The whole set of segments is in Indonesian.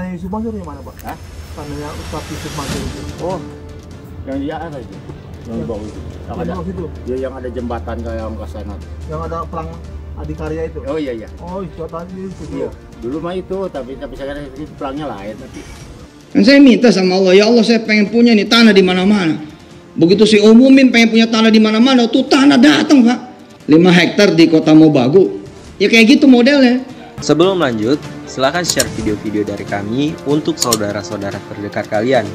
tanahnya Yusuf Mansur yang mana, Pak? Hah? Tanahnya Ustaz Yusuf Mansur itu. Oh, yang di atas itu, yang di bawah itu. Yang ada, itu. ya, yang ada jembatan kayak yang ke sana. Yang ada perang Adikarya itu. Oh iya iya. Oh, itu tadi itu. Iya. Dulu mah itu, tapi sekarang itu perangnya lain. Tapi Dan saya minta sama Allah, ya Allah saya pengen punya nih tanah di mana-mana. Begitu saya umumin pengen punya tanah di mana-mana, tuh tanah datang Pak. 5 hektar di kota Mobagu. Ya kayak gitu modelnya. Sebelum lanjut, silahkan share video-video dari kami untuk saudara-saudara terdekat kalian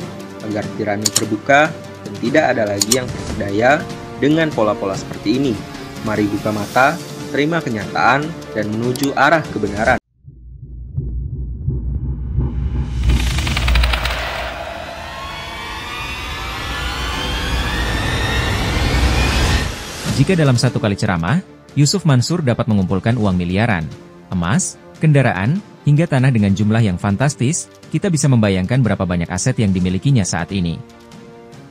agar pikirannya terbuka dan tidak ada lagi yang terperdaya dengan pola-pola seperti ini. Mari buka mata, terima kenyataan, dan menuju arah kebenaran. Jika dalam satu kali ceramah, Yusuf Mansur dapat mengumpulkan uang miliaran, emas, kendaraan, hingga tanah dengan jumlah yang fantastis, kita bisa membayangkan berapa banyak aset yang dimilikinya saat ini.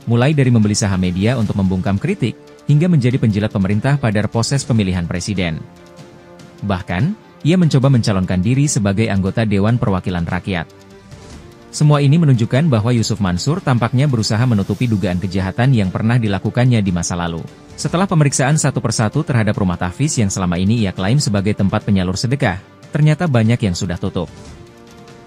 Mulai dari membeli saham media untuk membungkam kritik, hingga menjadi penjilat pemerintah pada proses pemilihan presiden. Bahkan, ia mencoba mencalonkan diri sebagai anggota Dewan Perwakilan Rakyat. Semua ini menunjukkan bahwa Yusuf Mansur tampaknya berusaha menutupi dugaan kejahatan yang pernah dilakukannya di masa lalu. Setelah pemeriksaan satu persatu terhadap rumah tahfiz yang selama ini ia klaim sebagai tempat penyalur sedekah, ternyata banyak yang sudah tutup.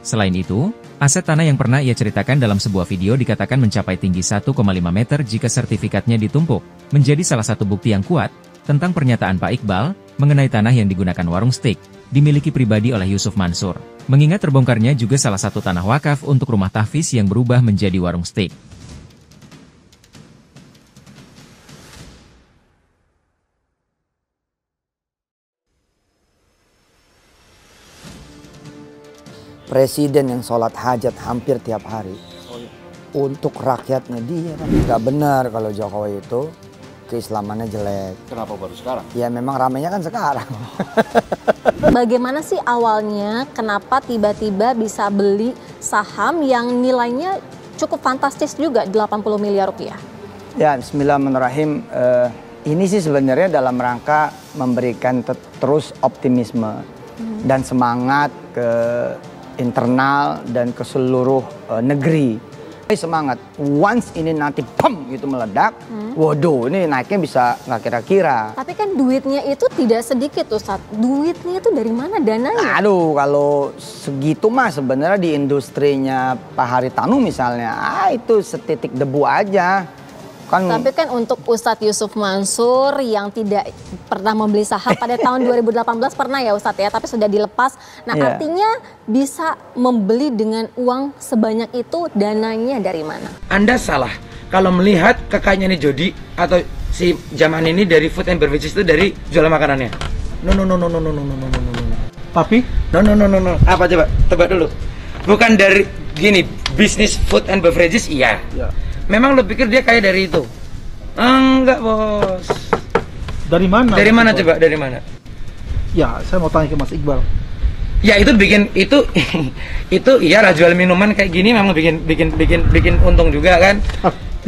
Selain itu, aset tanah yang pernah ia ceritakan dalam sebuah video dikatakan mencapai tinggi 1,5 meter jika sertifikatnya ditumpuk, menjadi salah satu bukti yang kuat tentang pernyataan Pak Iqbal mengenai tanah yang digunakan warung steak, dimiliki pribadi oleh Yusuf Mansur. Mengingat terbongkarnya juga salah satu tanah wakaf untuk rumah tahfiz yang berubah menjadi warung steak. Presiden yang sholat hajat hampir tiap hari untuk rakyatnya dia. Nggak benar kalau Jokowi itu keislamannya jelek. kenapa baru sekarang? Ya memang ramainya kan sekarang. Bagaimana sih awalnya, kenapa tiba-tiba bisa beli saham yang nilainya cukup fantastis juga, 80 miliar rupiah? Ya, bismillahirrahmanirrahim. Ini sih sebenarnya dalam rangka memberikan terus optimisme dan semangat ke internal dan ke seluruh negeri. Semangat, once ini nanti pem gitu meledak, waduh ini naiknya bisa nggak kira-kira. Tapi kan duitnya itu tidak sedikit Ustaz. Duitnya itu dari mana dananya? Aduh, kalau segitu mah sebenarnya di industrinya Pak Haritanu misalnya, itu setitik debu aja. Kan, tapi kan untuk Ustadz Yusuf Mansur yang tidak pernah membeli saham pada tahun 2018 pernah ya Ustadz ya, tapi sudah dilepas. Nah artinya bisa membeli dengan uang sebanyak itu, dananya dari mana? Anda salah kalau melihat kakaknya ini Jody atau si Jaman ini dari food and beverages itu dari jualan makanannya. No. Tapi? No. Apa coba? Tebak dulu. Bukan dari gini, bisnis food and beverages iya. Ya. Memang lo pikir dia kaya dari itu? Enggak, bos. Dari mana? Dari mana coba? Dari mana? Ya, saya mau tanya ke Mas Iqbal. Ya itu bikin itu iya lah, jual minuman kayak gini memang bikin untung juga kan.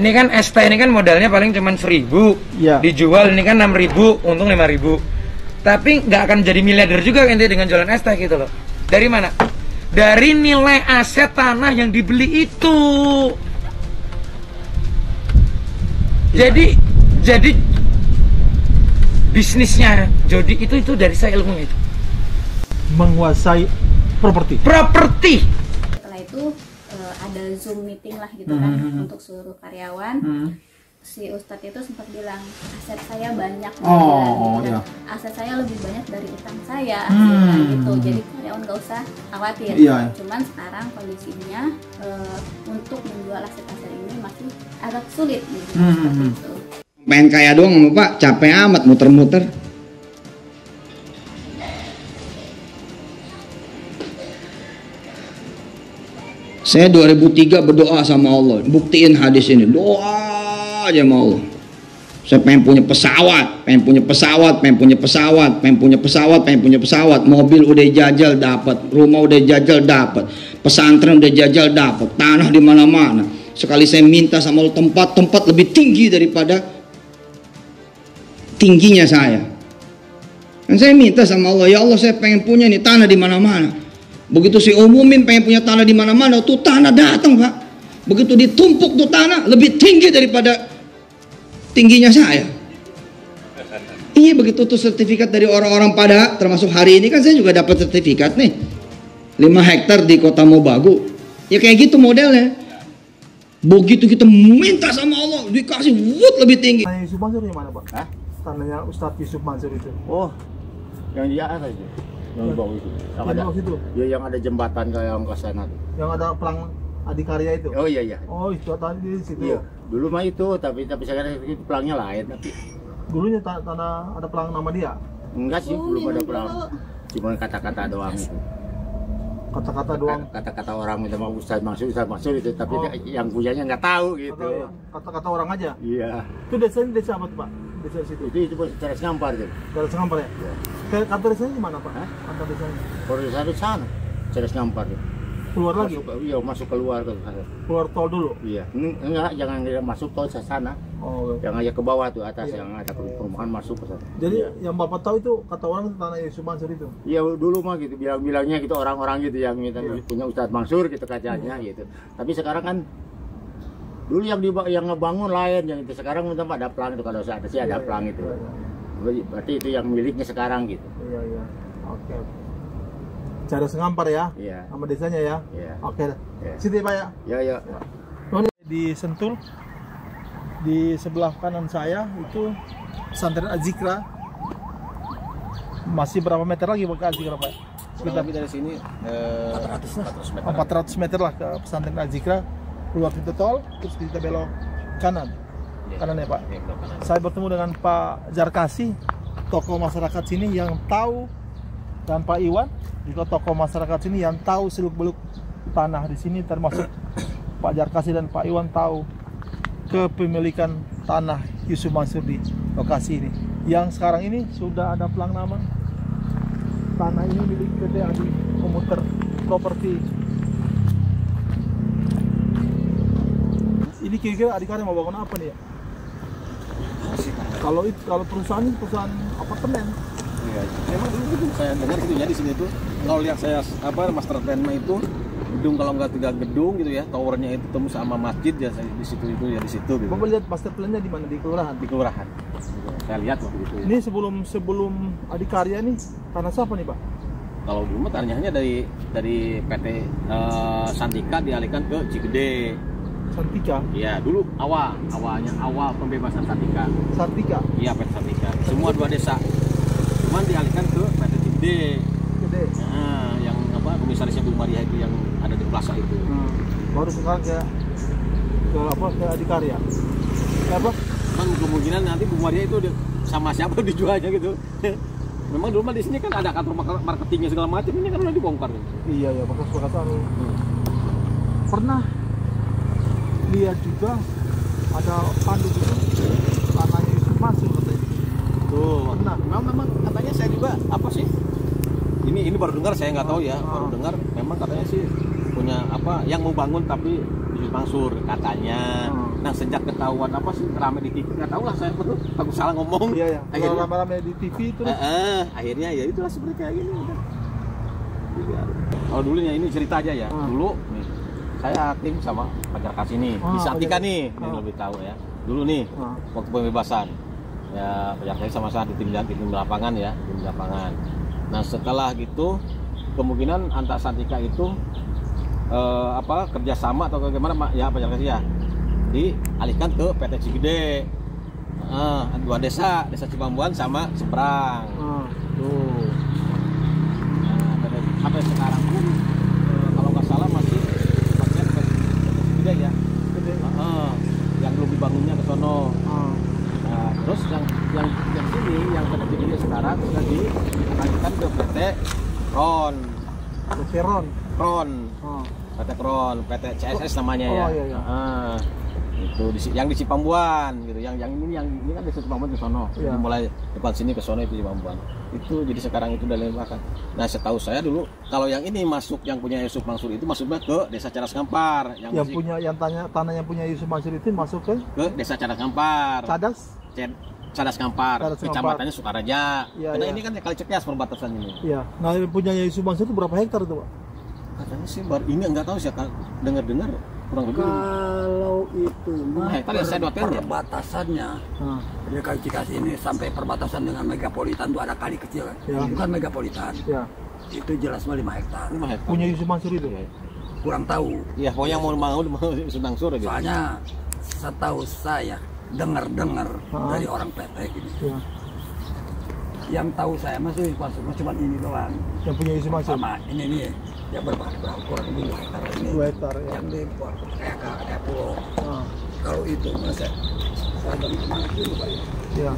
Ini kan es teh ini kan modalnya paling cuma 1.000. Ya. Dijual ini kan 6.000, untung 5.000. Tapi nggak akan jadi miliarder juga nanti dengan jualan es teh gitu loh. Dari mana? Dari nilai aset tanah yang dibeli itu. Jadi bisnisnya Jody itu dari saya ilmunya itu. Menguasai properti. Setelah itu ada Zoom meeting lah gitu kan untuk seluruh karyawan. Si Ustadz itu sempat bilang aset saya banyak, iya. aset saya lebih banyak dari utang saya, gitu. Jadi karyawan nggak usah khawatir. Iya. Cuman sekarang kondisinya untuk menjual aset-aset ini masih agak sulit, gitu. Seperti itu. Pengen kaya doang sama Pak, capek amat muter-muter. Saya 2003 berdoa sama Allah, buktiin hadis ini, doa aja sama Allah. Saya pengen punya pesawat, mobil udah jajal dapat, rumah udah jajal dapat, pesantren udah jajal dapat, tanah di mana-mana. Sekali saya minta sama Allah tempat lebih tinggi daripada tingginya saya. Dan saya minta sama Allah, ya Allah saya pengen punya nih tanah di mana-mana. Begitu saya umumin pengen punya tanah di mana-mana, tuh tanah datang Pak. Begitu ditumpuk tuh tanah lebih tinggi daripada tingginya saya. Iya, begitu tuh sertifikat dari orang-orang pada, termasuk hari ini kan saya juga dapat sertifikat nih 5 hektar di Kota Mobagu. Ya kayak gitu modelnya. Begitu kita minta sama Allah dikasih lebih tinggi. Tanah Yusuf Mansur yang mana Pak? Hah? Tanahnya Ustadz Yusuf Mansur itu. Oh, yang di atas itu. Yang di bawah itu. Yang ada itu. Ya, yang ada jembatan kayak yang ke sana tuh. Yang ada pelang Adikarya itu. Oh iya. Oh, itu tanah di situ. Iya. Dulu mah itu, tapi sekarang itu pelangnya lain. Tapi Dulunya tanah ada pelang nama dia. enggak sih, belum ada pelang. Cuma kata-kata doang itu. Kata-kata doang. Kata-kata orang minta mau Ustaz Mansur itu, tapi yang punyanya nggak tahu gitu. Kata-kata orang aja. Iya. Itu desanya desa apa tuh Pak? Desa situ. Itu Teras Ngampar itu. Teras Ngampar ya? Iya. Ke kantor desanya di mana Pak? Kantor desanya. Kalau di sana, Teras Ngampar itu. Keluar lagi? Iya, masuk keluar ke sana. Keluar tol dulu? Iya. Enggak, jangan masuk tol ke sana. Oh. Yang aja ke bawah tuh atas, yang ada perumahan masuk ke sana. Jadi yang Bapak tahu itu kata orang tanah Yusuf Mansur itu? Iya, dulu mah gitu, bilangnya gitu orang-orang gitu yang minta punya Ustadz Mansur gitu katanya gitu. Tapi sekarang kan dulu yang ngebangun lain, yang itu sekarang minta ada pelang itu, kalau ada sih ada pelang itu. Berarti itu yang miliknya sekarang gitu. Iya. Oke. Cara Ngampar ya? Iya. Nama desanya ya? Iya. Oke. Iya. Sini Pak ya? Iya. Di Sentul, di sebelah kanan saya itu pesantren Azikra. Masih berapa meter lagi Pak Azikra Pak? Sekitar dari sini 400 meter lah ke pesantren Azikra. Keluar pintu tol, terus kita belok kanan. Kanan ya Pak? Saya bertemu dengan Pak Jarkasi, tokoh masyarakat sini yang tahu, dan Pak Iwan juga tokoh masyarakat sini yang tahu seluk-beluk tanah di sini, termasuk Pak Jarkasi dan Pak Iwan tahu kepemilikan tanah Yusuf Mansur di lokasi ini. Yang sekarang ini sudah ada pelang nama. Tanah ini milik PT Adi Komuter Properti. Ini kira-kira Adikarya mau bangun apa nih ya? Kalau perusahaan ini perusahaan apartemen. Iya. Memang dulu itu saya dengar gitu ya di sini tuh. Kalau lihat saya master plan-nya itu gedung, kalau nggak 3 gedung gitu ya, towernya itu temu sama masjid ya di situ gitu. Bapak lihat master plan-nya di mana? Di kelurahan? Di kelurahan. Saya lihat waktu itu. Ini sebelum Adikarya nih tanah siapa nih Pak? Kalau dulu tanahnya dari PT Santika dialihkan ke Cigede. Santika? Iya, dulu awal pembebasan Santika. Santika? Iya, PT Santika. Semua 2 desa. Cuman dialihkan ke PT Cigede. Nah, yang komisarisnya Bu Maria itu yang ada di plaza itu. Baru sekarang ke Adikarya. Apa? Memang kemungkinan nanti Bu Maria itu sama siapa dijualnya gitu. Memang dulu di sini kan ada kantor marketingnya segala macam, ini kan udah dibongkar. Iya, bekas Pernah lihat juga ada pandu itu tanahnya Yusuf Mansur katanya. Tuh, memang katanya saya juga apa sih? Ini baru dengar, saya nggak tahu ya. Baru dengar memang katanya sih punya apa yang mau bangun tapi Yusuf Mansur katanya. Nah, sejak ketahuan apa sih rame di TV, nggak tahu lah saya betul, aku salah ngomong. Iya. Akhirnya rame di TV itu. Akhirnya ya itulah seperti kayak gini udah. Kalau dulunya ini cerita aja ya. Dulu nih saya tim sama Pak Jarkasi nih, di Santika nih, ini lebih tahu ya. Dulu nih waktu pembebasan. Ya, Pak Jarkasi sama saya di tim lapangan ya, tim lapangan. Nah, setelah gitu kemungkinan antar Santika itu kerjasama atau bagaimana ya Pak Jarkasi ya, dialihkan ke PT Cigede. 2 desa Cibambuan sama Seberang. Tuh. Nah, sampai sekarang pun kalau nggak salah masih pakai PT Cigede ya. Yang belum dibangunnya ke sono. Nah, terus yang sini yang PT Cigede sekarang sudah dialihkan ke PT Kron. PT Kron, PT CSS namanya ya. Iya. Itu yang di Cipambuan gitu. Yang ini kan di Cipambuan ke sono. Iya. Mulai depan sini ke sono itu Cipambuan. Itu jadi sekarang itu udah limpahkan. Nah, setahu saya dulu kalau yang ini masuk yang punya Yusuf Mansur itu masuknya ke Desa Cadas Ngampar. Tanah yang punya Yusuf Mansur itu masuk ke Desa Cadas Ngampar. Cadas Ngampar, kecamatannya Sukaraja. Ya, karena ini kan Kali Cekias perbatasan ini. Iya. Nah, yang punya Yusuf Mansur itu berapa hektar itu, Pak? Katanya sih baru ini nggak tahu sih, dengar-dengar kurang lebih. Kalau itu mah perbatasannya DKI Cikasi ini sampai perbatasan dengan megapolitan itu ada kali kecil kan? Ya. Bukan megapolitan. Ya. Itu jelas mah 5 hektar. 5 hektar. Punya Yusuf Mansur itu ya? Kurang tahu. Ya, pokoknya mau Yusuf Mansur gitu. Soalnya setahu saya dengar dari orang PT gitu. Ya. Yang tahu saya mah Yusuf Mansur cuma ini doang. Yang punya Yusuf Mansur? Sama ini nih. Ya berapa kurang lebih 2 hektar ini. 2 hektar ya. Yang di kayak pulau. Kalau itu masa saya dengar dulu Pak. Ya.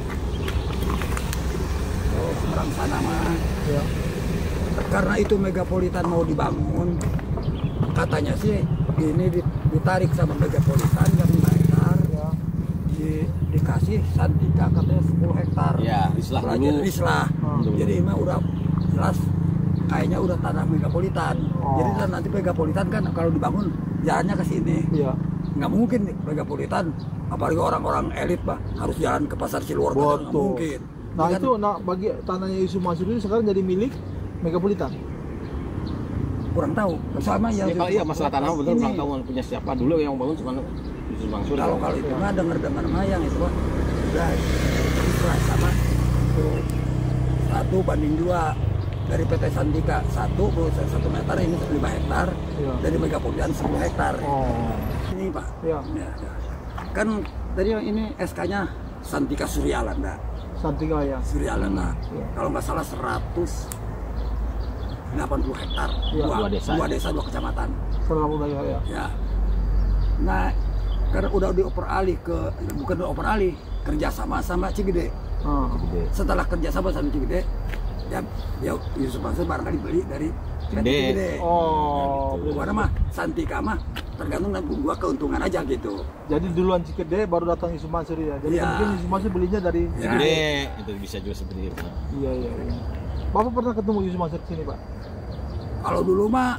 Oh, seberang sana mah. Ya. Karena itu megapolitan mau dibangun, katanya sih ini ditarik sama megapolitan yang 5 hektar, ya. Dikasih Santika katanya 10 hektar. Ya, islah dulu. Islah. Jadi ini udah jelas kayaknya udah tanah megapolitan. Jadi nanti megapolitan kan kalau dibangun jalannya ke sini. Iya. Nggak mungkin nih megapolitan, apalagi orang-orang elit bah harus jalan ke pasar Ciluar. Nggak mungkin. Nah kan, itu bagi tanahnya Yusuf Mansur itu sekarang jadi milik megapolitan. Kurang tahu. Sama yang iya masalah tanah betul kurang tahu punya siapa dulu yang bangun cuma Yusuf Mansur. Kalau itu mah dengar yang itu mah udah islah sama tuh 1 banding 2. Dari PT Santika 1 meter ini 5 hektar, ya. Dari megapolitan 10 hektar. Ini Pak. Ya. Ya. Kan tadi ini SK-nya Santika Suryalanda. Santika ya. Suryalanda. Ya. Kalau nggak salah 180 hektar. Ya. 2 desa 2 kecamatan. 180 ya. Ya. Nah, karena udah dioper alih bukan dioper alih, kerjasama sama Cigede. Setelah kerjasama sama Cigede, ya Yusuf Mansur barangkali beli dari Cigede. Gua mah Santika mah tergantung dan gua keuntungan aja gitu. Jadi duluan Cigede baru datang Yusuf Mansur ya. Jadi mungkin Yusuf Mansur belinya dari Cigede. Itu bisa juga seperti itu. Iya. Bapak pernah ketemu Yusuf Mansur sini, Pak? Kalau dulu mah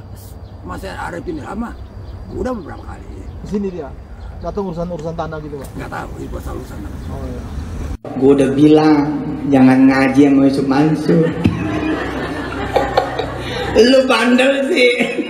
masih Arifin lama, udah beberapa kali. Di sini dia. Datang urusan tanah gitu, Pak? Nggak tahu, itu urusan tanah. Oh iya. Gue udah bilang jangan ngaji sama Yusuf Mansur. Lu bandel sih.